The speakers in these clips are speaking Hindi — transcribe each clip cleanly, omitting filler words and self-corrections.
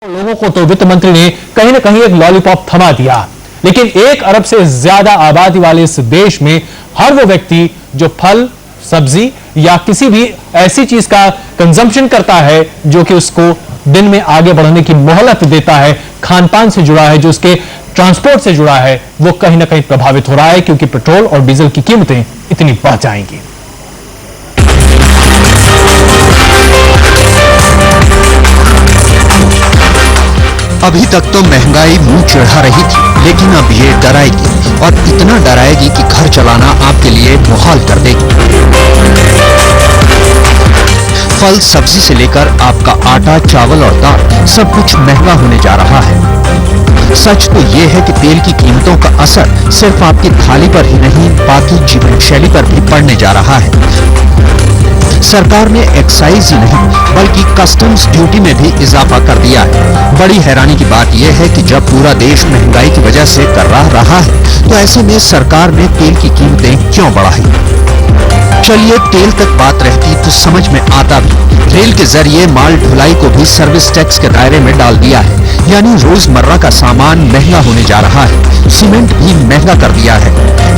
लोगों को तो वित्त मंत्री ने कहीं ना कहीं एक लॉलीपॉप थमा दिया, लेकिन 1 अरब से ज्यादा आबादी वाले इस देश में हर वो व्यक्ति जो फल, सब्जी या किसी भी ऐसी चीज का कंजम्पशन करता है जो कि उसको दिन में आगे बढ़ने की मोहलत देता है, खान पान से जुड़ा है, जो उसके ट्रांसपोर्ट से जुड़ा है, वो कहीं ना कहीं प्रभावित हो रहा है, क्योंकि पेट्रोल और डीजल की कीमतें इतनी बढ़ जाएंगी। अभी तक तो महंगाई मुंह चढ़ा रही थी, लेकिन अब ये डराएगी और इतना डराएगी कि घर चलाना आपके लिए मुहाल कर देगी। फल सब्जी से लेकर आपका आटा, चावल और दाल सब कुछ महंगा होने जा रहा है। सच तो ये है कि तेल की कीमतों का असर सिर्फ आपकी थाली पर ही नहीं, बाकी जीवन शैली पर भी पड़ने जा रहा है। सरकार ने एक्साइज ही नहीं बल्कि कस्टम्स ड्यूटी में भी इजाफा कर दिया है। बड़ी हैरानी की बात यह है कि जब पूरा देश महंगाई की वजह से कर रहा है, तो ऐसे में सरकार ने तेल की कीमतें क्यों बढ़ाई? चलिए तेल तक बात रहती तो समझ में आता भी। रेल के जरिए माल ढुलाई को भी सर्विस टैक्स के दायरे में डाल दिया है, यानी रोजमर्रा का सामान महंगा होने जा रहा है। सीमेंट भी महंगा कर दिया है,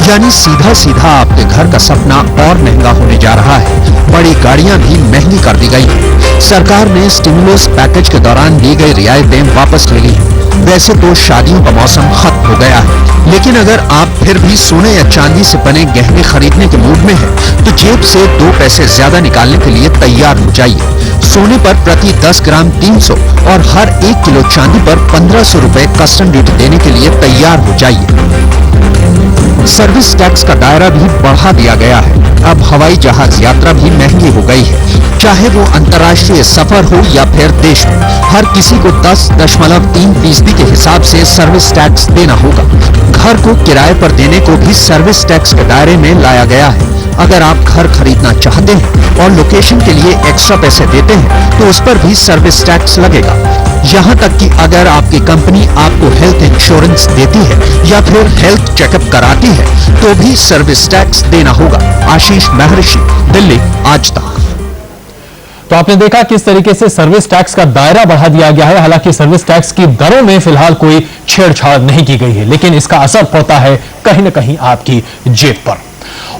यानी सीधा सीधा आपके घर का सपना और महंगा होने जा रहा है। बड़ी गाड़ियां भी महंगी कर दी गई। सरकार ने स्टिमुलस पैकेज के दौरान दी गई रियायतें वापस ले ली। वैसे तो शादियों का मौसम खत्म हो गया है, लेकिन अगर आप फिर भी सोने या चांदी से बने गहने खरीदने के मूड में हैं, तो जेब से 2 पैसे ज्यादा निकालने के लिए तैयार हो जाइए। सोने पर प्रति 10 ग्राम 300 और हर 1 किलो चांदी पर 1500 रुपए कस्टम ड्यूटी देने के लिए तैयार हो जाइए। सर्विस टैक्स का दायरा भी बढ़ा दिया गया है। अब हवाई जहाज यात्रा भी महंगी हो गई है, चाहे वो अंतर्राष्ट्रीय सफर हो या फिर देश में। हर किसी को 10.3% के हिसाब से सर्विस टैक्स देना होगा। घर को किराए पर देने को भी सर्विस टैक्स के दायरे में लाया गया है। अगर आप घर खरीदना चाहते हैं और लोकेशन के लिए एक्स्ट्रा पैसे देते हैं, तो उस पर भी सर्विस टैक्स लगेगा। यहाँ तक कि अगर आपकी कंपनी आपको हेल्थ इंश्योरेंस देती है या फिर हेल्थ चेकअप कराती है, तो भी सर्विस टैक्स देना होगा। आशीष महर्षि, दिल्ली, आज तक। तो आपने देखा किस तरीके से सर्विस टैक्स का दायरा बढ़ा दिया गया है। हालांकि सर्विस टैक्स की दरों में फिलहाल कोई छेड़छाड़ नहीं की गई है, लेकिन इसका असर पड़ता है कहीं ना कहीं आपकी जेब पर।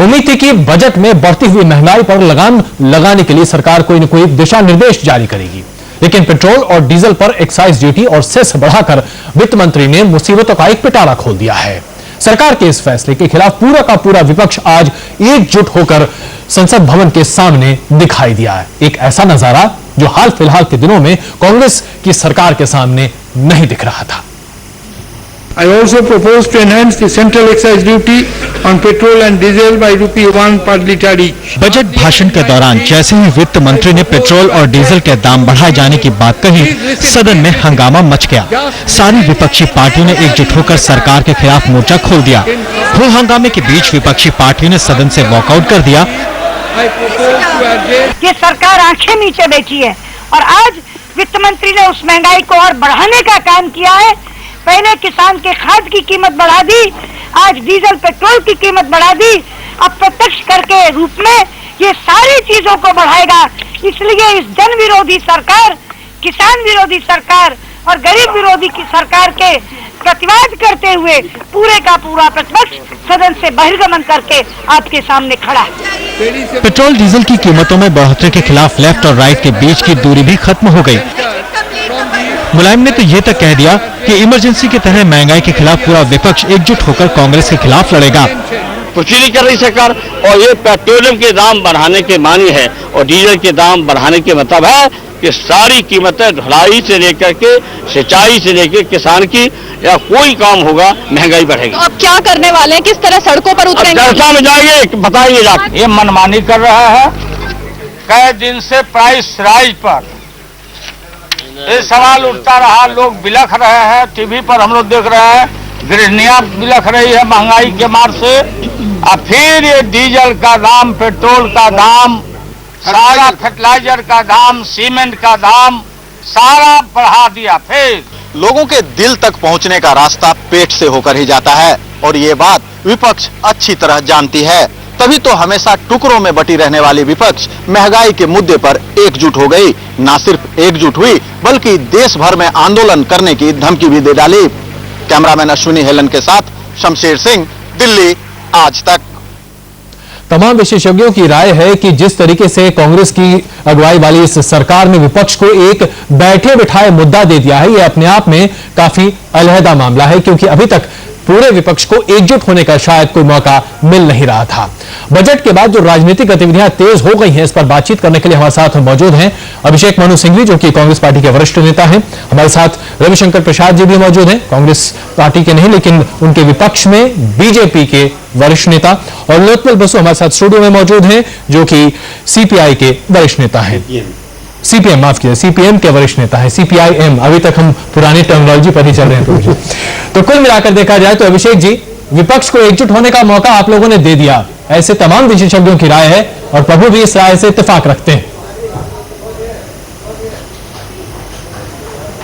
उम्मीद थी कि बजट में बढ़ती हुई महंगाई पर लगाम लगाने के लिए सरकार कोई न कोई दिशा निर्देश जारी करेगी, लेकिन पेट्रोल और डीजल पर एक्साइज ड्यूटी और सेस बढ़ाकर वित्त मंत्री ने मुसीबतों का एक पिटारा खोल दिया है। सरकार के इस फैसले के खिलाफ पूरा का पूरा विपक्ष आज एकजुट होकर संसद भवन के सामने दिखाई दिया है। एक ऐसा नजारा जो हाल फिलहाल के दिनों में कांग्रेस की सरकार के सामने नहीं दिख रहा था। I also propose to enhance the central excise duty on petrol and diesel by ₹1 per litre each. Budget भाषण के दौरान जैसे ही वित्त मंत्री ने पेट्रोल और डीजल के दाम बढ़ाए जाने की बात कही, सदन में हंगामा मच गया। सारी विपक्षी पार्टियों ने एकजुट होकर सरकार के खिलाफ मोर्चा खोल दिया। हो हंगामे के बीच विपक्षी पार्टियों ने सदन से वॉकआउट कर दिया। ये सरकार आंखें नीचे बैठी है और आज वित्त मंत्री ने उस महंगाई को और बढ़ाने का काम किया है। पहले किसान के खाद की कीमत बढ़ा दी, आज डीजल पेट्रोल की कीमत बढ़ा दी, अब प्रत्यक्ष कर के रूप में ये सारी चीजों को बढ़ाएगा। इसलिए इस जन विरोधी सरकार, किसान विरोधी सरकार और गरीब विरोधी की सरकार के प्रतिवाद करते हुए पूरे का पूरा प्रतिपक्ष सदन से बहिर्गमन करके आपके सामने खड़ा है। पेट्रोल डीजल की कीमतों में बढ़ोतरी के खिलाफ लेफ्ट और राइट के बीच की दूरी भी खत्म हो गई। मुलायम ने तो ये तक कह दिया कि इमरजेंसी की तरह महंगाई के खिलाफ पूरा विपक्ष एकजुट होकर कांग्रेस के खिलाफ लड़ेगा। कुछ नहीं कर रही सरकार, और ये पेट्रोलियम के दाम बढ़ाने के मानी है और डीजल के दाम बढ़ाने के मतलब है कि सारी कीमतें ढुलाई से लेकर के सिंचाई से लेकर किसान की या कोई काम होगा महंगाई बढ़ेगी। तो अब क्या करने वाले हैं, किस तरह सड़कों पर उतरेंगे? चर्चा में जाएंगे, बताइए आप। ये मनमानी कर रहा है, कई दिन से प्राइस राइज पर ये सवाल उठता रहा, लोग बिलख रहे हैं, टीवी पर हम लोग देख रहे हैं, गृहणियां बिलख रही है महंगाई के मार से। अब फिर ये डीजल का दाम, पेट्रोल का दाम, सारा फर्टिलाइजर का दाम, सीमेंट का दाम सारा बढ़ा दिया। फिर लोगों के दिल तक पहुंचने का रास्ता पेट से होकर ही जाता है और ये बात विपक्ष अच्छी तरह जानती है। तभी तो हमेशा टुकड़ों में बटी रहने वाली विपक्ष महंगाई के मुद्दे पर एकजुट हो गई। न सिर्फ एकजुट हुई बल्कि देश भर में आंदोलन करने की धमकी भी दे डाली। कैमरामैन अश्विनी हेलन के साथ शमशेर सिंह, दिल्ली, आज तक। तमाम विशेषज्ञों की राय है कि जिस तरीके से कांग्रेस की अगुवाई वाली इस सरकार ने विपक्ष को एक बैठे बिठाए मुद्दा दे दिया है, यह अपने आप में काफी अलहदा मामला है, क्योंकि अभी तक पूरे विपक्ष को एकजुट होने का शायद कोई मौका मिल नहीं रहा था। बजट के बाद जो राजनीतिक गतिविधियां तेज हो गई हैं, इस पर बातचीत करने के लिए हमारे साथ मौजूद हैं अभिषेक मनु सिंघवी, जो कि कांग्रेस पार्टी के वरिष्ठ नेता हैं। हमारे साथ रविशंकर प्रसाद जी भी मौजूद हैं, कांग्रेस पार्टी के नहीं लेकिन उनके विपक्ष में बीजेपी के वरिष्ठ नेता, और लोकपाल बसु हमारे साथ स्टूडियो में मौजूद हैं, जो कि सीपीआई के वरिष्ठ नेता हैं। सीपीएम, माफ कीजिए, सीपीएम के वरिष्ठ नेता है। सीपीआईएम, अभी तक हम पुरानी टर्मिनोलॉजी पर ही चल रहे हैं। तो कुल मिलाकर देखा जाए तो अभिषेक जी, विपक्ष को एकजुट होने का मौका आप लोगों ने दे दिया, ऐसे तमाम विशेषज्ञों की राय है, और प्रभु भी इस राय से इत्तेफाक रखते हैं।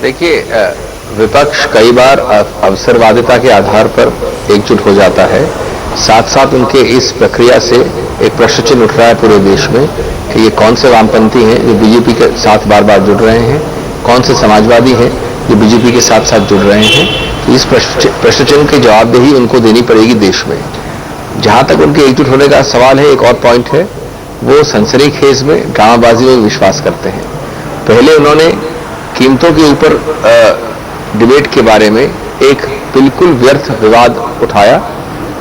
देखिए, विपक्ष कई बार अवसरवादिता के आधार पर एकजुट हो जाता है। साथ साथ उनके इस प्रक्रिया से एक प्रश्न चिन्ह उठ रहा है पूरे देश में कि ये कौन से वामपंथी हैं जो बीजेपी के साथ बार बार जुड़ रहे हैं, कौन से समाजवादी हैं जो बीजेपी के साथ साथ जुड़ रहे हैं। तो इस प्रश्न चिन्ह की जवाबदेही उनको देनी पड़ेगी देश में। जहां तक उनके एकजुट होने का सवाल है, एक और पॉइंट है, वो सनसनीखेज में, ड्रामाबाजी में विश्वास करते हैं। पहले उन्होंने कीमतों के ऊपर डिबेट के बारे में एक बिल्कुल व्यर्थ विवाद उठाया।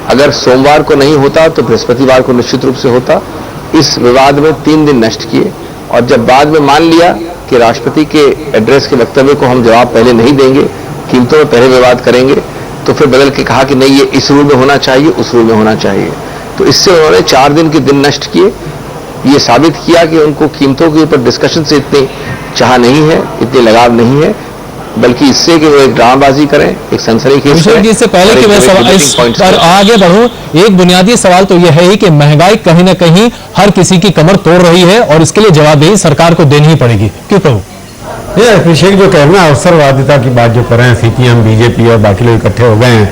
अगर सोमवार को नहीं होता तो बृहस्पतिवार को निश्चित रूप से होता। इस विवाद में 3 दिन नष्ट किए, और जब बाद में मान लिया कि राष्ट्रपति के एड्रेस के वक्तव्य को हम जवाब पहले नहीं देंगे, कीमतों में पहले विवाद करेंगे, तो फिर बदल के कहा कि नहीं, ये इस रूल में होना चाहिए, उस रूल में होना चाहिए। तो इससे उन्होंने 4 दिन के दिन नष्ट किए। ये साबित किया कि उनको कीमतों के ऊपर डिस्कशन से इतनी चाह नहीं है, इतनी लगाव नहीं है, बल्कि इससे कि वो एक ड्रामाबाजी करें, एक सनसनीखेज करें। इससे पहले कि मैं इस पर आगे बढ़ूं, एक बुनियादी सवाल तो यह है ही कि महंगाई कहीं ना कहीं हर किसी की कमर तोड़ रही है, और इसके लिए जवाबदेही सरकार को देनी ही पड़ेगी। क्यों प्रभु? ये अभिषेक जो कह रहे हैं अवसरवादिता की बात जो कर रहे हैं, सीपीएम, बीजेपी और बाकी लोग इकट्ठे हो गए हैं।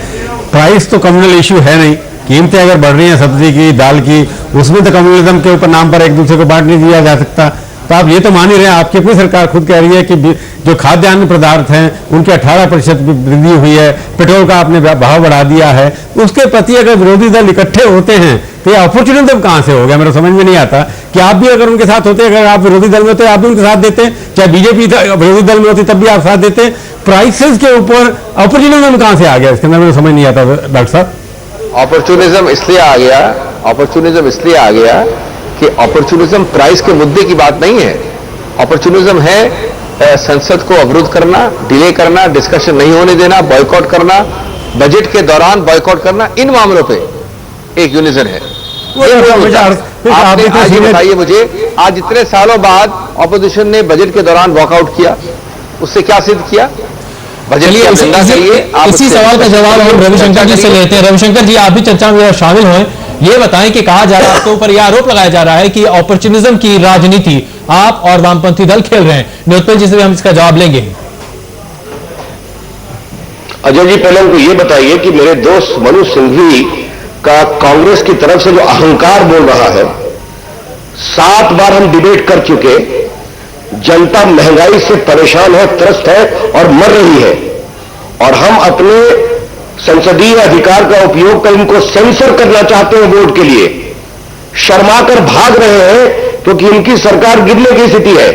प्राइस तो कम्युनल इश्यू है नहीं, कीमतें अगर बढ़ रही हैं सब्जी की, दाल की, उसमें तो कम्युनलिज्म के ऊपर नाम पर एक दूसरे को बांट नहीं दिया जा सकता। तो आप ये तो मान ही रहे हैं, आपकी अपनी सरकार खुद कह रही है कि जो खाद्यान्न पदार्थ हैं उनके 18% वृद्धि हुई है, पेट्रोल का आपने भाव बढ़ा दिया है। उसके प्रति अगर विरोधी दल इकट्ठे होते हैं तो ये अपॉर्चुनिज्म कहां से हो गया? मेरे समझ में नहीं आता कि आप भी अगर उनके साथ होते, अगर आप विरोधी दल में होते आप भी उनके साथ देते, चाहे बीजेपी विरोधी दल में होती तब भी आप साथ देते। प्राइसेस के ऊपर अपॉर्चुनिज्म कहां से आ गया? इसके अंदर मुझे समझ नहीं आता डॉक्टर साहब। अपॉर्चुनिज्म इसलिए आ गया कि अपॉर्चुनिज्म प्राइस के मुद्दे की बात नहीं है। अपॉर्चुनिज्म है संसद को अवरुद्ध करना, डिले करना, डिस्कशन नहीं होने देना, बॉयकॉट करना, बजट के दौरान बॉयकॉट करना। इन मामलों पे एक यूनिजन है। आपने आज बताइए मुझे, आज इतने सालों बाद ऑपोजिशन ने बजट के दौरान वॉकआउट किया, उससे क्या सिद्ध किया? चलिए इसी सवाल का जवाब हम रविशंकर जी से लेते हैं। रविशंकर जी, आप भी चर्चा में शामिल हुए। ये बताएं कि कहा जा रहा है, आपके ऊपर यह आरोप लगाया जा रहा है कि अपॉर्चुनिज्म की राजनीति आप और वामपंथी दल खेल रहे हैं। न्योत्पल जी से भी हम इसका जवाब लेंगे। अजय जी, पहले उनको ये बताइए कि मेरे दोस्त मनु सिंघवी का कांग्रेस की तरफ से जो अहंकार बोल रहा है, 7 बार हम डिबेट कर चुके, जनता महंगाई से परेशान है, त्रस्त है और मर रही है, और हम अपने संसदीय अधिकार का उपयोग कर इनको सेंसर करना चाहते हैं वोट के लिए। शर्मा कर भाग रहे हैं क्योंकि इनकी सरकार गिरने की स्थिति है।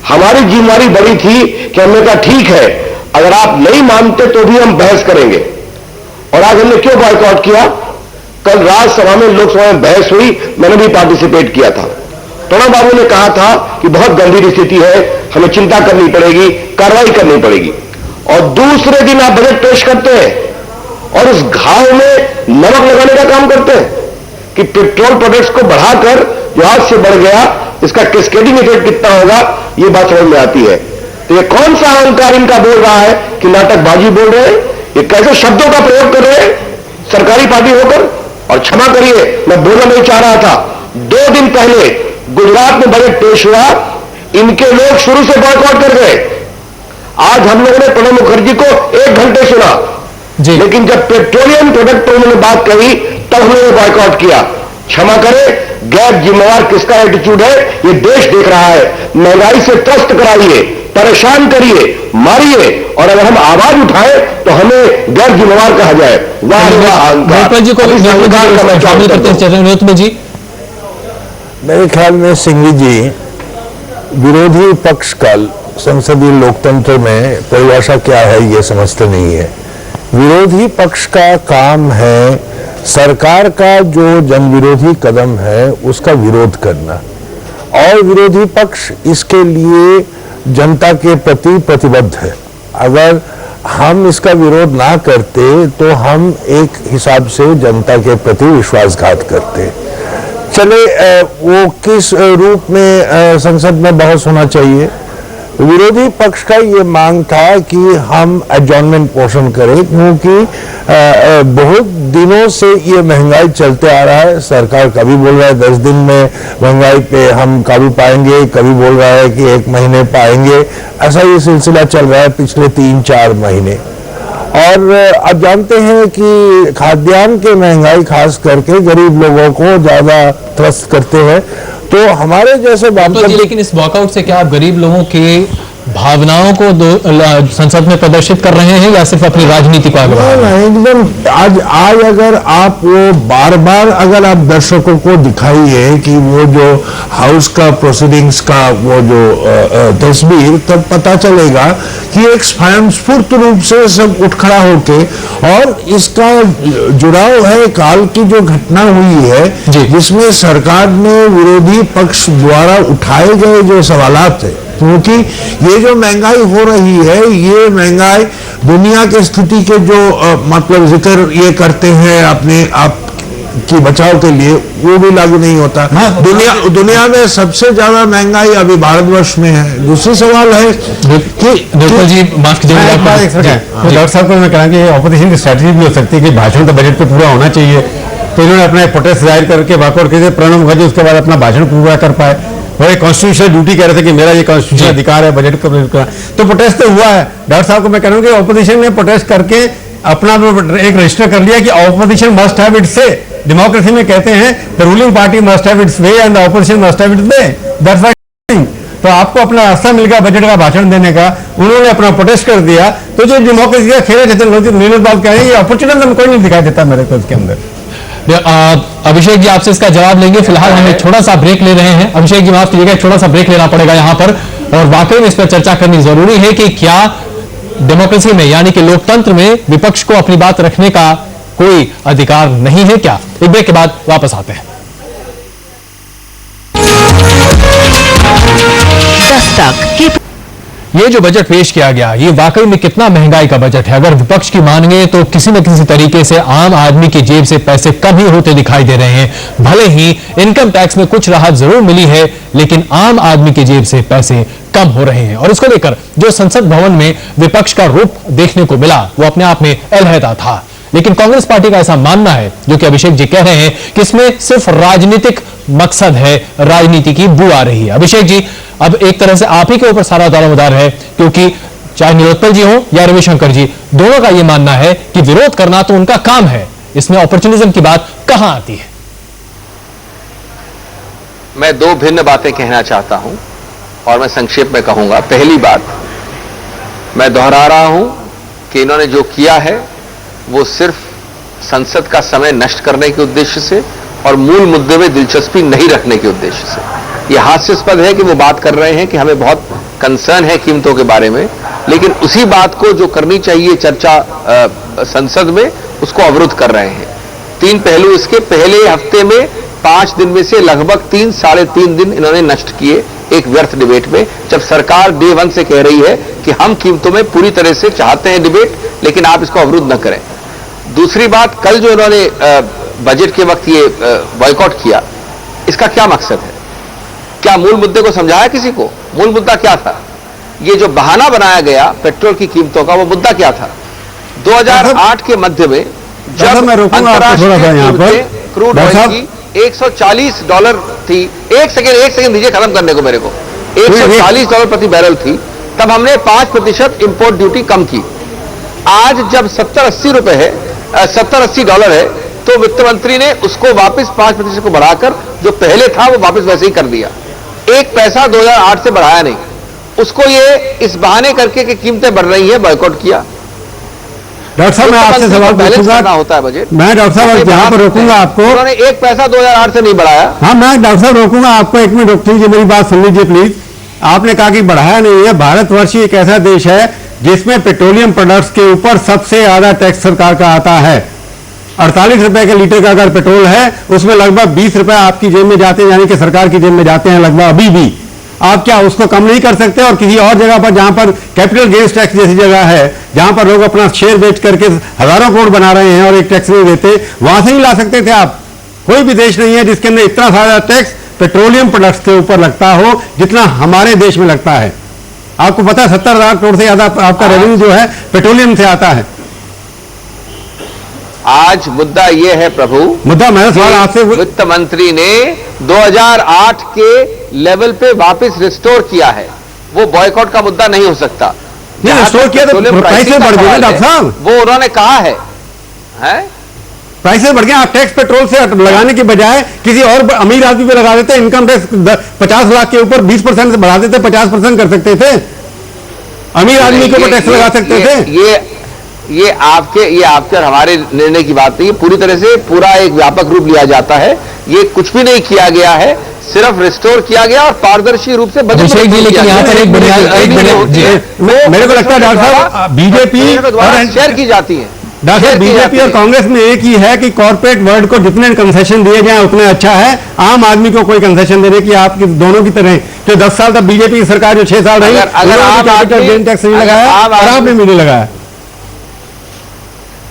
हमारी जिम्मेदारी बड़ी थी कि हमने कहा ठीक है, अगर आप नहीं मानते तो भी हम बहस करेंगे। और आज हमने क्यों बॉयकॉट किया? कल राज्यसभा में, लोकसभा में बहस हुई, मैंने भी पार्टिसिपेट किया था। प्रणब बाबू ने कहा था कि बहुत गंभीर स्थिति है, हमें चिंता करनी पड़ेगी, कार्रवाई करनी पड़ेगी। और दूसरे दिन आप बजट पेश करते हैं और उस घाव में नमक लगाने का काम करते हैं कि पेट्रोल प्रोडक्ट्स को बढ़ाकर जो आज से बढ़ गया, इसका कैस्केडिंग इफेक्ट कितना होगा, ये बात समझ में आती है। तो ये कौन सा अहंकार इनका बोल रहा है कि नाटकबाजी बोल रहे हैं? ये कैसे शब्दों का प्रयोग कर रहे हैं सरकारी पार्टी होकर? और क्षमा करिए, मैं बोलना नहीं चाह रहा था, 2 दिन पहले गुजरात में बजट पेश हुआ, इनके लोग शुरू से बॉयकॉट कर गए। आज हम लोगों ने प्रणब मुखर्जी को 1 घंटे सुना, लेकिन जब पेट्रोलियम प्रोडक्ट पर उन्होंने बात कही तब हमने बॉयकॉट किया। क्षमा करें, गैर जिम्मेवार किसका एटीट्यूड है ये देश देख रहा है। महंगाई से त्रस्त कराइए, परेशान करिए, मारिए, और अगर हम आवाज उठाए तो हमें गैर जिम्मेवार कहा जाए। वाह वाह नरोत्तम जी को शामिल करते हैं चर्चा में। नरोत्तम जी, मेरे ख्याल में सिंघवी जी विरोधी पक्ष का संसदीय लोकतंत्र में परिभाषा क्या है ये समझते नहीं है। विरोधी पक्ष का काम है सरकार का जो जनविरोधी कदम है उसका विरोध करना, और विरोधी पक्ष इसके लिए जनता के प्रति प्रतिबद्ध है। अगर हम इसका विरोध ना करते तो हम एक हिसाब से जनता के प्रति विश्वासघात करते। चले वो किस रूप में संसद में बहस होना चाहिए। विरोधी पक्ष का ये मांग था कि हम एडजॉर्नमेंट पोषण करें, क्योंकि बहुत दिनों से ये महंगाई चलते आ रहा है। सरकार कभी बोल रहा है 10 दिन में महंगाई पे हम काबू पाएंगे, कभी बोल रहा है कि 1 महीने पाएंगे। ऐसा ये सिलसिला चल रहा है पिछले 3-4 महीने। और अब जानते हैं कि खाद्यान्न की महंगाई खास करके गरीब लोगों को ज्यादा त्रस्त करते हैं। तो हमारे जैसे लेकिन इस वॉकआउट से क्या आप गरीब लोगों के भावनाओं को संसद में प्रदर्शित कर रहे हैं या सिर्फ अपनी राजनीति को आगे बढ़ा रहे हैं? एकदम आज अगर आप वो बार बार अगर आप दर्शकों को दिखाइए कि वो जो हाउस का प्रोसीडिंग्स का वो जो तस्वीर, तब पता चलेगा कि एक स्वयंस्फूर्त रूप से सब उठ खड़ा होके, और इसका जुड़ाव है काल की जो घटना हुई है जिसमें सरकार ने विरोधी पक्ष द्वारा उठाए गए जो सवालात थे, क्योंकि ये जो महंगाई हो रही है ये महंगाई दुनिया के स्थिति के जो मतलब जिक्र ये करते हैं अपने आप की बचाव के लिए, वो भी लागू नहीं होता। दुनिया में सबसे ज्यादा महंगाई अभी भारतवर्ष में है। दूसरी सवाल है कि जी माफ कीजिएगा, डॉक्टर साहब को मैं कहना कि ऑपोजिशन की स्ट्रैटेजी भी हो सकती है कि भाषण तो बजट पे पूरा होना चाहिए, तो इन्होंने अपना प्रोटेस्ट जाहिर करके वॉकआउट किए प्रणब मुखर्जी उसके बाद अपना भाषण पूरा कर पाए। वो एक कॉन्स्टिट्यूशनल ड्यूटी कह रहे थे कि मेरा ये कॉन्स्टिट्यूशनल अधिकार है बजट का, तो प्रोटेस्ट तो हुआ है। डॉक्टर साहब को मैं कह रहा हूँ कि ऑपोजिशन ने प्रोटेस्ट करके अपना एक रजिस्टर कर लिया कि ऑपोजिशन मस्ट हैव इट्स से। डेमोक्रेसी में कहते हैं the ruling party must have it's way and the opposition must have it's way. That's what. तो आपको अपना रास्ता मिल गया बजट का भाषण देने का, उन्होंने अपना प्रोटेस्ट कर दिया। तो जो डेमोक्रेसी का खेल है बात कह रहे हैं, ये अपॉर्चुनिटी कोई नहीं दिखाई देता मेरे को इसके अंदर। अभिषेक जी आपसे इसका जवाब लेंगे, फिलहाल हम एक छोटा सा ब्रेक ले रहे हैं। अभिषेक जी माफ कीजिएगा, एक छोटा सा ब्रेक लेना पड़ेगा यहां पर, और वाकई में इस पर चर्चा करनी जरूरी है कि क्या डेमोक्रेसी में यानी कि लोकतंत्र में विपक्ष को अपनी बात रखने का कोई अधिकार नहीं है क्या? एक ब्रेक के बाद वापस आते हैं। ये जो बजट पेश किया गया ये वाकई में कितना महंगाई का बजट है। अगर विपक्ष की मानेंगे तो किसी न किसी तरीके से आम आदमी की जेब से पैसे कम ही होते दिखाई दे रहे हैं। भले ही इनकम टैक्स में कुछ राहत जरूर मिली है, लेकिन आम आदमी की जेब से पैसे कम हो रहे हैं। और इसको लेकर जो संसद भवन में विपक्ष का रूप देखने को मिला वो अपने आप में अलहदा था। लेकिन कांग्रेस पार्टी का ऐसा मानना है, जो कि अभिषेक जी कह रहे हैं, कि इसमें सिर्फ राजनीतिक मकसद है, राजनीति की बू आ रही है। अभिषेक जी, अब एक तरह से आप ही के ऊपर सारा दारोमदार है, क्योंकि चाहे निलोत्पल जी हो या रविशंकर जी, दोनों का यह मानना है कि विरोध करना तो उनका काम है, इसमें अपॉर्चुनिज्म की बात कहां आती है? मैं दो भिन्न बातें कहना चाहता हूं और मैं संक्षेप में कहूंगा। पहली बात, मैं दोहरा रहा हूं कि इन्होंने जो किया है वो सिर्फ संसद का समय नष्ट करने के उद्देश्य से और मूल मुद्दे में दिलचस्पी नहीं रखने के उद्देश्य से। यह हास्यास्पद है कि वो बात कर रहे हैं कि हमें बहुत कंसर्न है कीमतों के बारे में, लेकिन उसी बात को जो करनी चाहिए चर्चा संसद में, उसको अवरुद्ध कर रहे हैं। तीन पहलू इसके। पहले हफ्ते में 5 दिन में से लगभग 3-3.5 दिन इन्होंने नष्ट किए एक व्यर्थ डिबेट में, जब सरकार डे 1 से कह रही है कि हम कीमतों में पूरी तरह से चाहते हैं डिबेट, लेकिन आप इसको अवरुद्ध न करें। दूसरी बात, कल जो इन्होंने बजट के वक्त ये बॉयकॉट किया, इसका क्या मकसद है? क्या मूल मुद्दे को समझाया किसी को? मूल मुद्दा क्या था? ये जो बहाना बनाया गया पेट्रोल की कीमतों का, वो मुद्दा क्या था? 2008 के मध्य में जब अंतर्राष्ट्रीय क्रूड ऑयल की $140 थी, एक सेकेंड दीजिए खत्म करने को मेरे को, $140 प्रति बैरल थी, तब हमने 5% इंपोर्ट ड्यूटी कम की। आज जब $70-80 है, $70-80 है, तो वित्त मंत्री ने उसको वापस 5% को बढ़ाकर जो पहले था वो वापस वैसे ही कर दिया। एक पैसा 2008 से बढ़ाया नहीं। उसको ये इस बहाने करके कि कीमतें बढ़ रही हैं बॉयकॉट किया। डॉक्टर साहब मैं आपसे सवाल पूछूंगा, होता है बजट। मैं डॉक्टर साहब यहाँ पर रोकूंगा आपको। उन्होंने एक पैसा 2008 से नहीं बढ़ाया। हाँ मैं डॉक्टर साहब रोकूंगा आपको, एक मिनट रोक लीजिए, मेरी बात सुन लीजिए प्लीज। आपने कहा कि बढ़ाया नहीं है। भारतवर्ष एक ऐसा देश है जिसमें पेट्रोलियम प्रोडक्ट्स के ऊपर सबसे ज्यादा टैक्स सरकार का आता है। 48 रुपए के लीटर का अगर पेट्रोल है उसमें लगभग 20 रुपए आपकी जेब में जाते हैं, यानी कि सरकार की जेब में जाते हैं लगभग। अभी भी आप क्या उसको कम नहीं कर सकते? और किसी और जगह पर जहां पर कैपिटल गेन्स टैक्स जैसी जगह है, जहां पर लोग अपना शेयर बेच करके हजारों करोड़ बना रहे हैं और एक टैक्स नहीं देते, वहां से ही ला सकते थे आप। कोई भी देश नहीं है जिसके अंदर इतना सारा टैक्स पेट्रोलियम प्रोडक्ट्स के ऊपर लगता हो जितना हमारे देश में लगता है। आपको पता है 70,000 करोड़ से ज्यादा आपका रेवेन्यू जो है पेट्रोलियम से आता है। आज मुद्दा यह है प्रभु, मुद्दा मैं सवाल आपसे, वित्त मंत्री ने 2008 के लेवल पे वापस रिस्टोर किया है। वो बॉयकॉट का मुद्दा नहीं हो सकता। रिस्टोर किया तो प्राइसेस बढ़ गए डॉक्टर साहब, वो उन्होंने कहा है प्राइसेस बढ़ गए। आप टैक्स पेट्रोल से लगाने के बजाय किसी और अमीर आदमी पे लगा देते। इनकम टैक्स 50 लाख के ऊपर 20% से बढ़ा देते, 50% कर सकते थे। अमीर आदमी के ऊपर टैक्स लगा सकते थे। ये आपके और हमारे निर्णय की बात नहीं है। पूरी तरह से पूरा एक व्यापक रूप लिया जाता है। ये कुछ भी नहीं किया गया है, सिर्फ रिस्टोर किया गया और पारदर्शी रूप से बजट में लेकिन यहाँ पर एक मेरे को लगता है डॉक्टर साहब बीजेपी शेयर की जाती है। डॉक्टर बीजेपी और कांग्रेस में एक ही है कि कॉर्पोरेट वर्ल्ड को जितने कंसेशन दिए जाए उतने अच्छा है। आम आदमी को कोई कंसेशन देने की आपकी दोनों की तरह कि 10 साल तक बीजेपी की सरकार जो 6 साल रही, कैपिटल गेन टैक्स नहीं लगाया और आपने भी नहीं लगाया।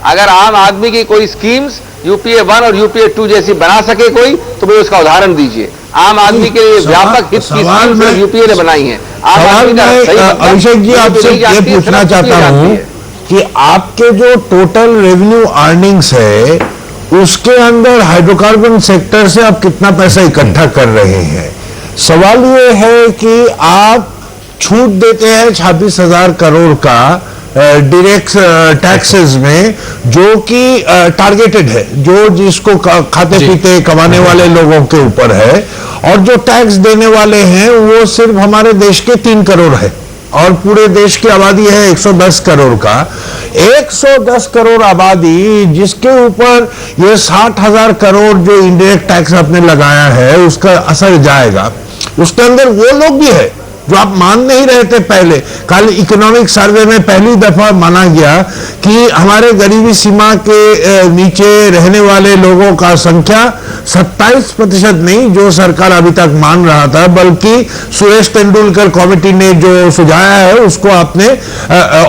अगर आम आदमी की कोई स्कीम्स यूपीए 1 और यूपीए 2 जैसी बना सके कोई, तो भाई उसका उदाहरण दीजिए। आम आदमी के लिए व्यापक हित की स्कीम्स यूपीए ने बनाई है। अभिषेक जी आपसे ये पूछना चाहता हूं कि आपके जो टोटल रेवेन्यू अर्निंग्स है उसके अंदर हाइड्रोकार्बन सेक्टर से आप कितना पैसा इकट्ठा कर रहे हैं? सवाल ये है कि आप छूट देते हैं 26,000 करोड़ का डायरेक्ट टैक्सेस में, जो कि टारगेटेड है, जो जिसको खाते पीते कमाने वाले लोगों के ऊपर है, और जो टैक्स देने वाले हैं वो सिर्फ हमारे देश के 3 करोड़ है और पूरे देश की आबादी है 110 करोड़ का। 110 करोड़ आबादी जिसके ऊपर ये 60,000 करोड़ जो इंडायरेक्ट टैक्स आपने लगाया है उसका असर जाएगा। उसके अंदर वो लोग भी है जो आप मान नहीं रहे थे पहले। कल इकोनॉमिक सर्वे में पहली दफा माना गया कि हमारे गरीबी सीमा के नीचे रहने वाले लोगों का संख्या 27% नहीं, जो सरकार अभी तक मान रहा था, बल्कि सुरेश तेंदुलकर कमेटी ने जो सुझाया है उसको आपने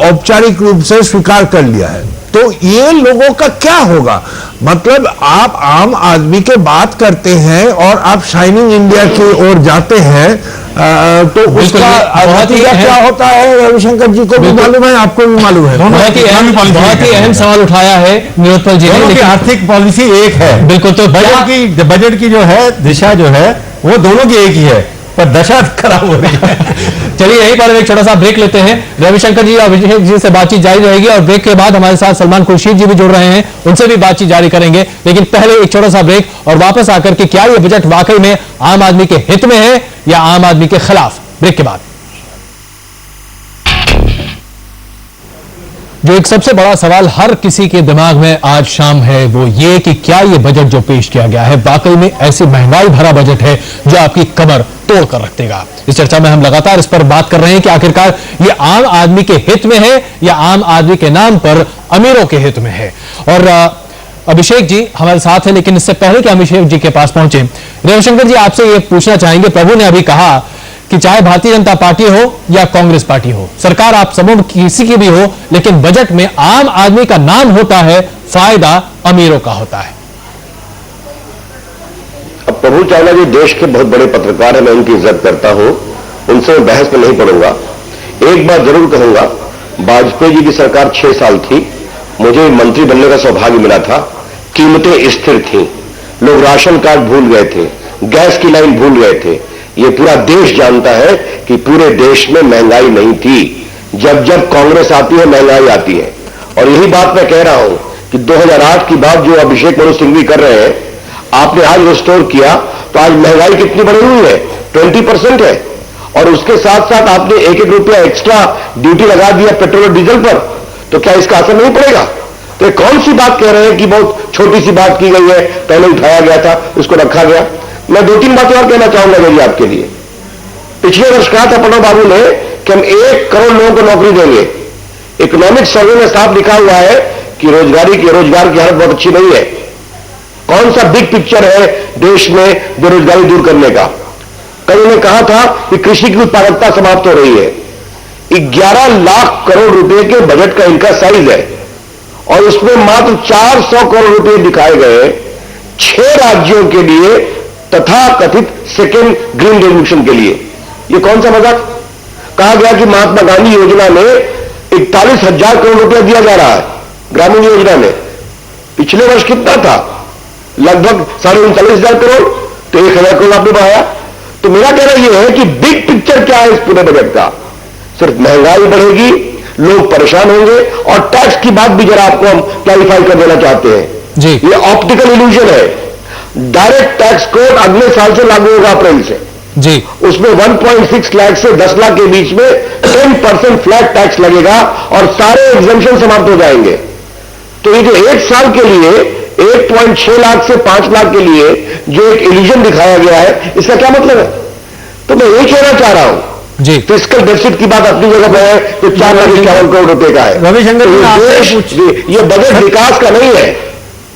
औपचारिक रूप से स्वीकार कर लिया है। तो ये लोगों का क्या होगा? मतलब आप आम आदमी के बात करते हैं और आप शाइनिंग इंडिया की ओर जाते हैं, तो उसका नतीजा क्या होता है रविशंकर जी को भी मालूम है, आपको भी मालूम है। बहुत ही अहम सवाल उठाया है निरुत्पल जी ने। आर्थिक पॉलिसी एक है बिल्कुल, तो बजट की जो है दिशा जो है वो दोनों की एक ही है, पर दशा खराब हो रही है। चलिए यहीं पर एक छोटा सा ब्रेक लेते हैं। रविशंकर जी और अभिषेक जी से बातचीत जारी रहेगी और ब्रेक के बाद हमारे साथ सलमान खुर्शीद जी भी जुड़ रहे हैं, उनसे भी बातचीत जारी करेंगे। लेकिन पहले एक छोटा सा ब्रेक और वापस आकर के क्या ये बजट वाकई में आम आदमी के हित में है या आम आदमी के खिलाफ, ब्रेक के बाद। जो एक सबसे बड़ा सवाल हर किसी के दिमाग में आज शाम है वो ये कि क्या ये बजट जो पेश किया गया है वाकई में ऐसी महंगाई भरा बजट है जो आपकी कमर तोड़ कर रख देगा। इस चर्चा में हम लगातार इस पर बात कर रहे हैं कि आखिरकार ये आम आदमी के हित में है या आम आदमी के नाम पर अमीरों के हित में है। और अभिषेक जी हमारे साथ है, लेकिन इससे पहले कि अभिषेक जी के पास पहुंचे, रविशंकर जी आपसे ये पूछना चाहेंगे, प्रभु ने अभी कहा कि चाहे भारतीय जनता पार्टी हो या कांग्रेस पार्टी हो, सरकार आप समूह किसी की भी हो, लेकिन बजट में आम आदमी का नाम होता है, फायदा अमीरों का होता है। अब प्रभु चावला जी देश के बहुत बड़े पत्रकार हैं, मैं उनकी इज्जत करता हूं, उनसे मैं बहस में नहीं पड़ूंगा। एक बात जरूर कहूंगा, वाजपेयी जी की सरकार 6 साल थी, मुझे मंत्री बनने का सौभाग्य मिला था, कीमतें स्थिर थीं, लोग राशन कार्ड भूल गए थे, गैस की लाइन भूल गए थे। ये पूरा देश जानता है कि पूरे देश में महंगाई नहीं थी। जब जब कांग्रेस आती है महंगाई आती है। और यही बात मैं कह रहा हूं कि 2008 की बात जो अभिषेक मनु सिंघवी कर रहे हैं, आपने आज रिस्टोर किया, तो आज महंगाई कितनी बढ़ी हुई है? 20% है। और उसके साथ साथ आपने एक रुपया एक्स्ट्रा ड्यूटी लगा दिया पेट्रोल और डीजल पर, तो क्या इसका असर नहीं पड़ेगा? तो ये कौन सी बात कह रहे हैं कि बहुत छोटी सी बात की गई है, पहले उठाया गया था, उसको रखा गया। मैं 2-3 बातें और कहना चाहूंगा जी आपके लिए। पिछले वर्ष कहा था प्रणब बाबू ने कि हम 1 करोड़ लोगों को नौकरी देंगे। इकोनॉमिक सर्वे में साफ लिखा हुआ है कि रोजगार की हालत बहुत अच्छी नहीं है। कौन सा बिग पिक्चर है देश में बेरोजगारी दूर करने का? कल उन्होंने कहा था कि कृषि की उत्पादकता समाप्त हो रही है। 11 लाख करोड़ रुपए के बजट का इनका साइज है और उसमें मात्र 400 करोड़ रुपए दिखाए गए 6 राज्यों के लिए तथा कथित सेकेंड ग्रीन रेवोल्यूशन के लिए। ये कौन सा मजाक? कहा गया कि महात्मा गांधी योजना में 41,000 करोड़ रुपया दिया जा रहा है ग्रामीण योजना में। पिछले वर्ष कितना था? लगभग 39,500 करोड़, तो 1,000 करोड़ आपने बढ़ाया। तो मेरा कहना यह है कि बिग पिक्चर क्या है इस पूरे बजट का? सिर्फ महंगाई बढ़ेगी, लोग परेशान होंगे, और टैक्स की बात भी जरा आपको हम क्लैरिफाई कर देना चाहते हैं जी। ये ऑप्टिकल इल्यूजन है। डायरेक्ट टैक्स कोड अगले साल से लागू होगा अप्रैल से जी। उसमें 1.6 लाख से 10 लाख के बीच में 10% फ्लैट टैक्स लगेगा और सारे एग्जम्पशन समाप्त हो जाएंगे। तो ये जो 1 साल के लिए 1.6 लाख से 5 लाख के लिए जो एक इल्यूजन दिखाया गया है, इसका क्या मतलब है? तो मैं यही कहना चाह रहा हूं जी। फिस्कल डेफिसिट की बात अपनी जगह पर है तो 4,51 करोड़ रुपए का है। रविशंकर ये बजट विकास का नहीं है।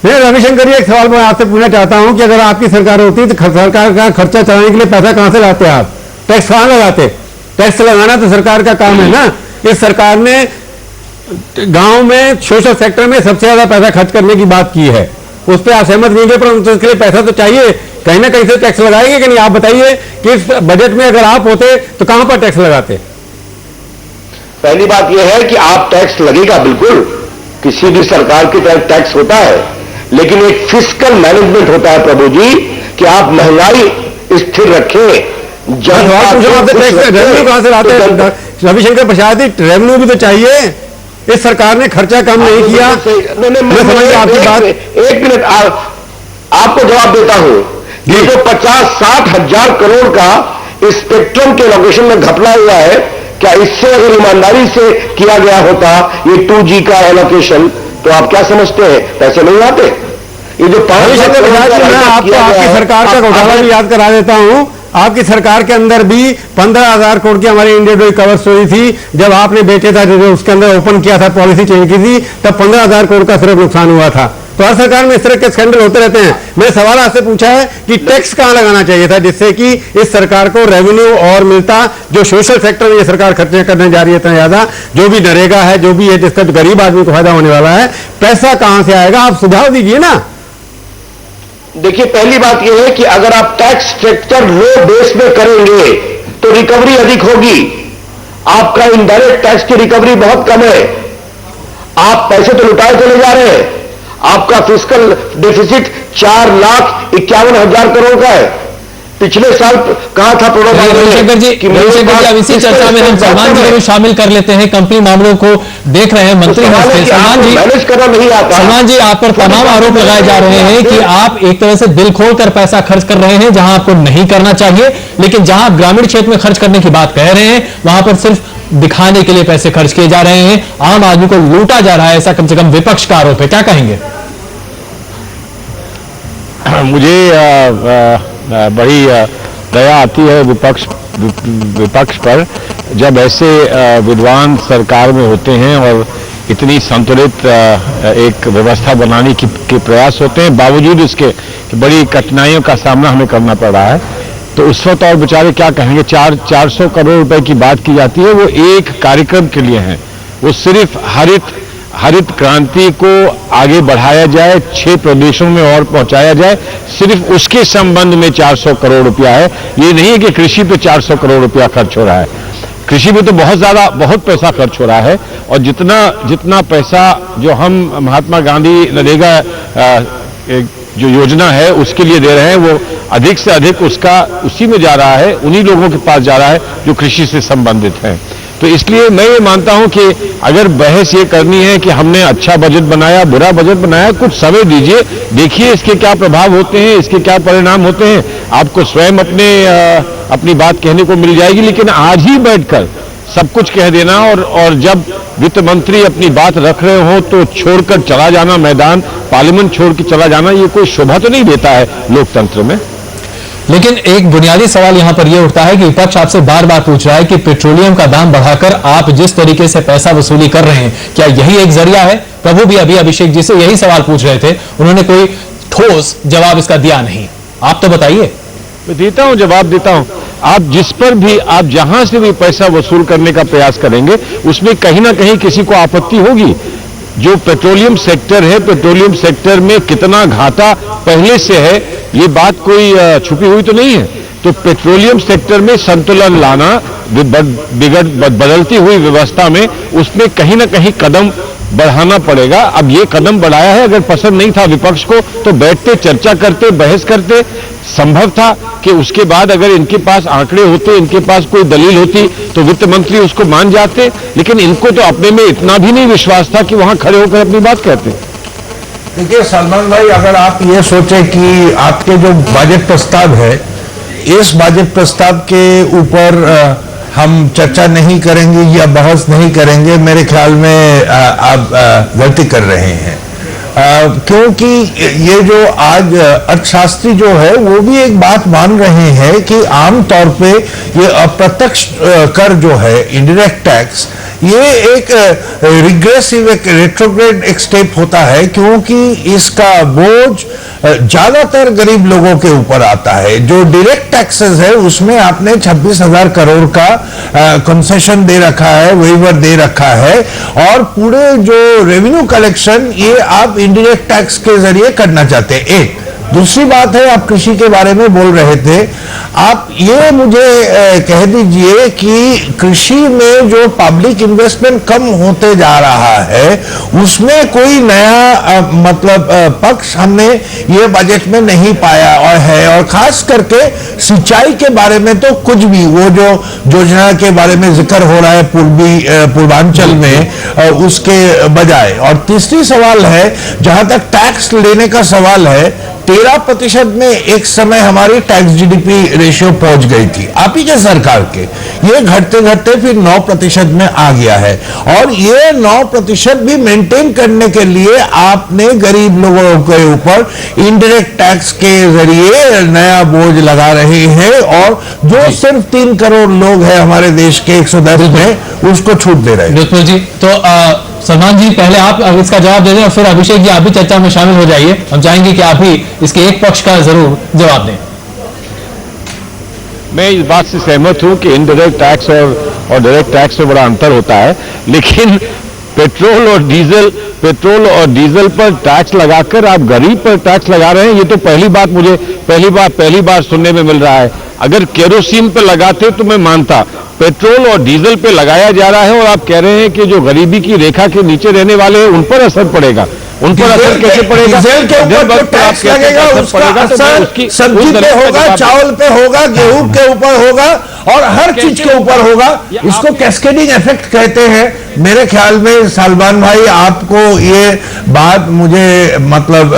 नहीं, रविशंकर जी, एक सवाल मैं आपसे पूछना चाहता हूं कि अगर आपकी सरकार होती तो सरकार का खर्चा चलाने के लिए पैसा कहां से लाते आप? टैक्स कहां लगाते? टैक्स लगाना तो सरकार का काम है ना। इस सरकार ने गांव में सोशल सेक्टर में सबसे ज्यादा पैसा खर्च करने की बात की है, उस पर आप सहमत नहीं है, पर उसके लिए पैसा तो चाहिए, कहीं ना कहीं से टैक्स लगाएंगे कि नहीं? आप बताइए कि इस बजट में अगर आप होते तो कहां पर टैक्स लगाते? पहली बात यह है कि आप टैक्स लगेगा, बिल्कुल किसी भी सरकार की तरफ टैक्स होता है, लेकिन एक फिस्कल मैनेजमेंट होता है प्रभु जी कि आप महंगाई स्थिर रखें। रेवेन्यू कहां से लाते हैं? रविशंकर प्रसाद जी, रेवेन्यू भी तो चाहिए। इस सरकार ने खर्चा कम नहीं किया। मैं समझ आपकी बात। 1 मिनट आपको जवाब देता हूं। ये जो 50-60 हजार करोड़ का स्पेक्ट्रम के लोकेशन में घपला हुआ है, क्या इससे अगर ईमानदारी से किया गया होता ये 2G का एलोकेशन, तो आप क्या समझते हैं पैसे नहीं आते? ये जो 5 लाख करोड़ मैं आपको आपकी सरकार का घोटाला भी याद करा देता हूं। आपकी सरकार के अंदर भी 15,000 करोड़ की हमारी इंडिविजुअल कवर्स हुई थी। जब आपने बेचे था, उसके अंदर ओपन किया था, पॉलिसी चेंज की थी, तब 15,000 करोड़ का सिर्फ नुकसान हुआ था। तो हर सरकार में इस तरह के स्कैंडल होते रहते हैं। मैंने सवाल आपसे पूछा है कि टैक्स कहां लगाना चाहिए था जिससे कि इस सरकार को रेवेन्यू और मिलता। जो सोशल सेक्टर में ये सरकार खर्चे करने जा रही है इतना ज्यादा, जो भी नरेगा है, जो भी है, जिसका गरीब आदमी को फायदा होने वाला है, पैसा कहां से आएगा? आप सुझाव दीजिए ना। देखिए, पहली बात यह है कि अगर आप टैक्स स्ट्रक्चर लो बेस में करेंगे तो रिकवरी अधिक होगी। आपका इनडायरेक्ट टैक्स की रिकवरी बहुत कम है। आप पैसे तो लुटाए चले जा रहे हैं। आपका फिस्कल डेफिसिट 4,51,000 करोड़ का है। पिछले साल कहा था रविशंकर जी, अब इसी चर्चा में हम सलमान जी को भी शामिल कर लेते हैं। कंपनी मामलों को देख रहे हैं मंत्री सलमान जी। मैनेज करना नहीं आता। सलमान जी, आप पर तमाम आरोप लगाए जा रहे हैं कि आप एक तरह से दिल खोलकर पैसा खर्च कर रहे हैं जहां आपको नहीं करना चाहिए, लेकिन जहां आप ग्रामीण क्षेत्र में खर्च करने की बात कह रहे हैं वहां पर सिर्फ दिखाने के लिए पैसे खर्च किए जा रहे हैं, आम आदमी को लूटा जा रहा है, ऐसा कम से कम विपक्ष का आरोप है। क्या कहेंगे? मुझे बड़ी दया आती है विपक्ष पर जब ऐसे विद्वान सरकार में होते हैं और इतनी संतुलित एक व्यवस्था बनाने के प्रयास होते हैं, बावजूद इसके कि बड़ी कठिनाइयों का सामना हमें करना पड़ रहा है। तो उस वक्त और बेचारे क्या कहेंगे? 400 करोड़ रुपए की बात की जाती है, वो एक कार्यक्रम के लिए है। वो सिर्फ हरित क्रांति को आगे बढ़ाया जाए, 6 प्रदेशों में और पहुंचाया जाए, सिर्फ उसके संबंध में 400 करोड़ रुपया है। ये नहीं है कि कृषि पे 400 करोड़ रुपया खर्च हो रहा है। कृषि पे तो बहुत पैसा खर्च हो रहा है, और जितना पैसा जो हम महात्मा गांधी नरेगा जो योजना है उसके लिए दे रहे हैं, वो अधिक से अधिक उसी में जा रहा है, उन्हीं लोगों के पास जा रहा है जो कृषि से संबंधित हैं। तो इसलिए मैं ये मानता हूं कि अगर बहस ये करनी है कि हमने अच्छा बजट बनाया, बुरा बजट बनाया, कुछ समय दीजिए, देखिए इसके क्या प्रभाव होते हैं, इसके क्या परिणाम होते हैं, आपको स्वयं अपनी बात कहने को मिल जाएगी। लेकिन आज ही बैठकर सब कुछ कह देना और जब वित्त मंत्री अपनी बात रख रहे हो तो छोड़कर चला जाना, मैदान पार्लियामेंट छोड़ के चला जाना, ये कोई शोभा तो नहीं देता है लोकतंत्र में। लेकिन एक बुनियादी सवाल यहां पर यह उठता है कि विपक्ष आपसे बार बार पूछ रहा है कि पेट्रोलियम का दाम बढ़ाकर आप जिस तरीके से पैसा वसूली कर रहे हैं, क्या यही एक जरिया है? प्रभु भी अभी अभिषेक जी से यही सवाल पूछ रहे थे, उन्होंने कोई ठोस जवाब इसका दिया नहीं। आप तो बताइए। मैं देता हूं, जवाब देता हूं। आप जिस पर भी, आप जहां से भी पैसा वसूल करने का प्रयास करेंगे उसमें कहीं ना कहीं किसी को आपत्ति होगी। जो पेट्रोलियम सेक्टर है, पेट्रोलियम सेक्टर में कितना घाटा पहले से है, ये बात कोई छुपी हुई तो नहीं है। तो पेट्रोलियम सेक्टर में संतुलन लाना, बदलती हुई व्यवस्था में, उसमें कहीं ना कहीं कदम बढ़ाना पड़ेगा। अब ये कदम बढ़ाया है, अगर पसंद नहीं था विपक्ष को तो बैठते, चर्चा करते, बहस करते। संभव था कि उसके बाद अगर इनके पास आंकड़े होते, इनके पास कोई दलील होती तो वित्त मंत्री उसको मान जाते, लेकिन इनको तो अपने में इतना भी नहीं विश्वास था कि वहां खड़े होकर अपनी बात कहते। देखिए सलमान भाई, अगर आप ये सोचें कि आपके जो बजट प्रस्ताव है, इस बजट प्रस्ताव के ऊपर हम चर्चा नहीं करेंगे या बहस नहीं करेंगे, मेरे ख्याल में आप गलती कर रहे हैं। क्योंकि ये जो आज अर्थशास्त्री जो है वो भी एक बात मान रहे हैं कि आम तौर पे ये अप्रत्यक्ष कर जो है, इनडायरेक्ट टैक्स, ये एक रिग्रेसिव, एक रेट्रोग्रेड एक स्टेप होता है, क्योंकि इसका बोझ ज्यादातर गरीब लोगों के ऊपर आता है। जो डायरेक्ट टैक्सेस है उसमें आपने 26,000 करोड़ का कंसेशन दे रखा है, वेवर दे रखा है, और पूरे जो रेवेन्यू कलेक्शन ये आप इनडायरेक्ट टैक्स के जरिए करना चाहते हैं। एक दूसरी बात है, आप कृषि के बारे में बोल रहे थे, आप ये मुझे कह दीजिए कि कृषि में जो पब्लिक इन्वेस्टमेंट कम होते जा रहा है उसमें कोई नया मतलब पक्ष हमने ये बजट में नहीं पाया और है। और खास करके सिंचाई के बारे में तो कुछ भी, वो जो योजना के बारे में जिक्र हो रहा है पूर्वांचल में, उसके बजाय। और तीसरी सवाल है, जहां तक टैक्स लेने का सवाल है, 13% में एक समय हमारी टैक्स जीडीपी रेशियो पहुंच गई थी आप ही के सरकार के। ये घटते घटते फिर 9% में आ गया है, और ये 9% भी मेंटेन करने के लिए आपने गरीब लोगों के ऊपर इनडायरेक्ट टैक्स के जरिए नया बोझ लगा रहे हैं, और जो सिर्फ 3 करोड़ लोग हैं हमारे देश के 110 में, उसको छूट दे रहे हैं। बिल्कुल जी। तो सलमान जी, पहले आप इसका जवाब दे दें और फिर अभिषेक जी आप भी चर्चा में शामिल हो जाइए। हम चाहेंगे कि आप भी इसके एक पक्ष का जरूर जवाब दें। मैं इस बात से सहमत हूं कि इनडायरेक्ट टैक्स और डायरेक्ट टैक्स में बड़ा अंतर होता है, लेकिन पेट्रोल और डीजल पर टैक्स लगाकर आप गरीब पर टैक्स लगा रहे हैं, ये तो पहली बार सुनने में मिल रहा है। अगर केरोसिन पर लगाते तो मैं मानता, पेट्रोल और डीजल पे लगाया जा रहा है और आप कह रहे हैं कि जो गरीबी की रेखा के नीचे रहने वाले हैं उन पर असर पड़ेगा। उन पर असर कैसे पड़ेगा? डीजल के ऊपर टैक्स लगेगा, उसका असर सब्जी पे होगा, चावल पे होगा, गेहूं के ऊपर होगा, और हर चीज के ऊपर होगा। इसको कैस्केडिंग इफेक्ट कहते हैं। मेरे ख्याल में सलमान भाई, आपको ये बात मुझे मतलब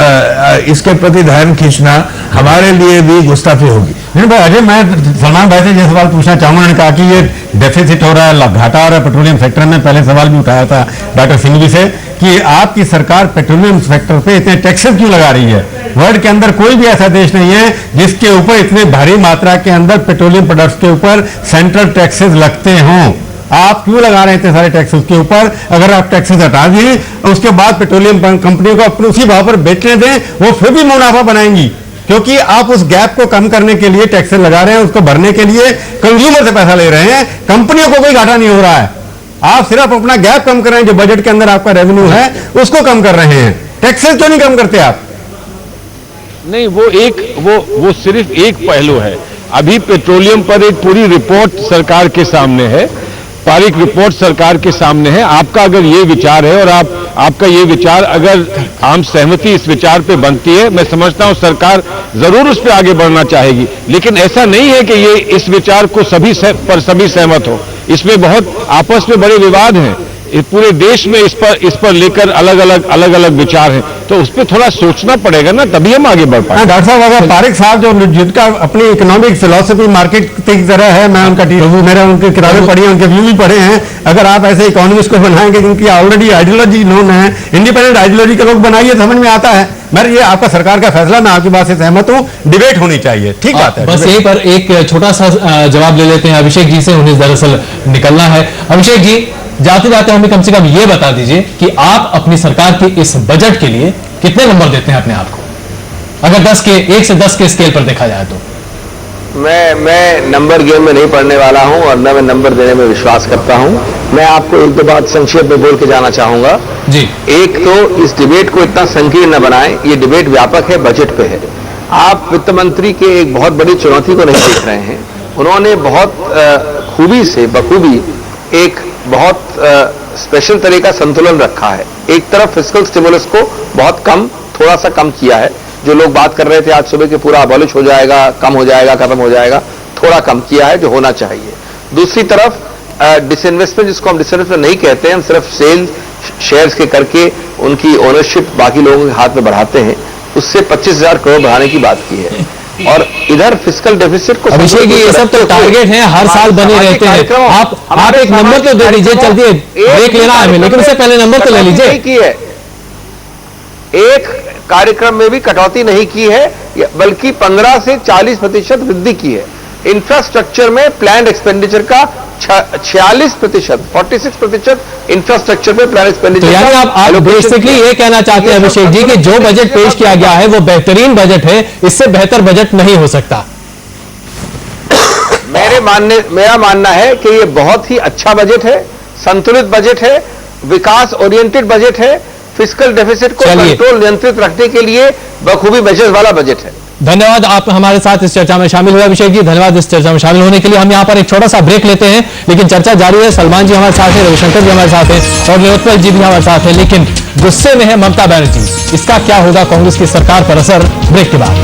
इसके प्रति ध्यान खींचना हमारे लिए भी गुस्ताखी होगी। नहीं भाई, अजय, मैं सलमान भाई से ये सवाल पूछना चाहूंगा। उन्होंने कहा कि ये डेफिसिट हो रहा है, घाटा हो रहा है पेट्रोलियम सेक्टर में। पहले सवाल भी उठाया था डॉक्टर सिंघवी से कि आपकी सरकार पेट्रोलियम सेक्टर पे इतने टैक्सेस क्यों लगा रही है? वर्ल्ड के अंदर कोई भी ऐसा देश नहीं है जिसके ऊपर इतने भारी मात्रा के अंदर पेट्रोलियम प्रोडक्ट्स के ऊपर सेंट्रल टैक्सेस लगते हों। आप क्यों लगा रहे थे सारे टैक्स उसके ऊपर? अगर आप टैक्सेस हटा दिए उसके बाद पेट्रोलियम कंपनियों को अपने उसी भाव पर बेचने दें, वो फिर भी मुनाफा बनाएंगी, क्योंकि आप उस गैप को कम करने के लिए टैक्सेस लगा रहे हैं, उसको भरने के लिए कंज्यूमर से पैसा ले रहे हैं। कंपनियों को कोई घाटा नहीं हो रहा है, आप सिर्फ अपना गैप कम कर रहे हैं। जो बजट के अंदर आपका रेवेन्यू है उसको कम कर रहे हैं। टैक्सेस क्यों नहीं कम करते आप? नहीं, वो सिर्फ एक पहलू है। अभी पेट्रोलियम पर एक पूरी रिपोर्ट सरकार के सामने है। पारिक रिपोर्ट सरकार के सामने है। आपका अगर ये विचार है और आपका ये विचार अगर आम सहमति इस विचार पे बनती है, मैं समझता हूं सरकार जरूर उस पर आगे बढ़ना चाहेगी। लेकिन ऐसा नहीं है कि ये इस विचार को सभी सहमत हो। इसमें बहुत आपस में बड़े विवाद हैं। पूरे देश में इस पर लेकर अलग अलग विचार हैं, तो उस पर थोड़ा सोचना पड़ेगा ना, तभी हम आगे बढ़ पाएंगे। डॉक्टर साहब, अगर पारिक साहब जो जिनका अपनी इकोनॉमिक फिलॉसफी मार्केट की तरह है, मैं मैंने उनकी किताबें पढ़ी हैं, उनके व्यू भी पढ़े हैं, अगर आप ऐसे इकोनॉमिस्ट को बनाएंगे जिनकी ऑलरेडी आइडियोलॉजी नोन है, इंडिपेंडेंट आइडियोलॉजी के लोग बनाइए, समझ में आता है। मैं ये आपका सरकार का फैसला, मैं आपकी बात से सहमत हूं, डिबेट होनी चाहिए, ठीक बात है। बस यहीं पर एक छोटा सा जवाब ले लेते हैं अभिषेक जी से, उन्हें दरअसल निकलना है। अभिषेक जी, जाते जाते हमें कम से कम ये बता दीजिए कि आप अपनी सरकार के इस बजट के लिए कितने नंबर देते हैं अपने आप को, अगर 1 से 10 के स्केल पर देखा जाए तो? मैं नंबर गेम में नहीं पढ़ने वाला हूं और न मैं नंबर देने में विश्वास करता हूं। मैं आपको एक दो बात संक्षेप में बोल के जाना चाहूंगा जी। एक तो इस डिबेट को इतना संकीर्ण न बनाएं, ये डिबेट व्यापक है, बजट पे है। आप वित्त मंत्री के एक बहुत बड़ी चुनौती को नहीं देख रहे हैं। उन्होंने बहुत खूबी से बखूबी एक बहुत स्पेशल तरह का संतुलन रखा है। एक तरफ फिस्कल स्टिमुलस को बहुत कम, थोड़ा सा कम किया है। जो लोग बात कर रहे थे आज सुबह कि पूरा अबॉलिश हो जाएगा, कम हो जाएगा, खत्म हो जाएगा, थोड़ा कम किया है जो होना चाहिए। दूसरी तरफ डिसइन्वेस्टमेंट, जिसको हम डिसइन्वेस्टमेंट नहीं कहते हैं, हम सिर्फ सेल शेयर्स के करके उनकी ओनरशिप बाकी लोगों के हाथ में बढ़ाते हैं, उससे 25,000 करोड़ बढ़ाने की बात की है। और इधर फिस्कल डेफिसिट को, अभिषेक जी, ये सब तो टारगेट हैं, हर साल बने रहते हैं। आप एक नंबर तो दे दीजिए, चलते ब्रेक लेना है हमें, लेकिन उससे पहले नंबर तो ले लीजिए। एक कार्यक्रम में भी कटौती नहीं की है, बल्कि 15 से 40% वृद्धि की है। इंफ्रास्ट्रक्चर में प्लान एक्सपेंडिचर का 46% इंफ्रास्ट्रक्चर पे प्लान एक्सपेंडिचर। तो यानी आप बेसिकली ये कहना चाहते हैं अभिषेक जी कि जो बजट पेश किया गया है वो बेहतरीन बजट है, इससे बेहतर बजट नहीं हो सकता? मेरा मानना है कि ये बहुत ही अच्छा बजट है, संतुलित बजट है, विकास ओरिएंटेड बजट है, फिस्कल डेफिसिट को कंट्रोल नियंत्रित रखने के लिए बखूबी मेजर्स वाला बजट है। धन्यवाद, आप हमारे साथ इस चर्चा में शामिल हुए अभिषेक जी, धन्यवाद इस चर्चा में शामिल होने के लिए। हम यहाँ पर एक छोटा सा ब्रेक लेते हैं, लेकिन चर्चा जारी है। सलमान जी हमारे साथ हैं, रविशंकर जी हमारे साथ हैं और निलोत्पल जी भी हमारे साथ हैं, लेकिन गुस्से में है ममता बनर्जी। इसका क्या होगा कांग्रेस की सरकार पर असर? ब्रेक के बाद।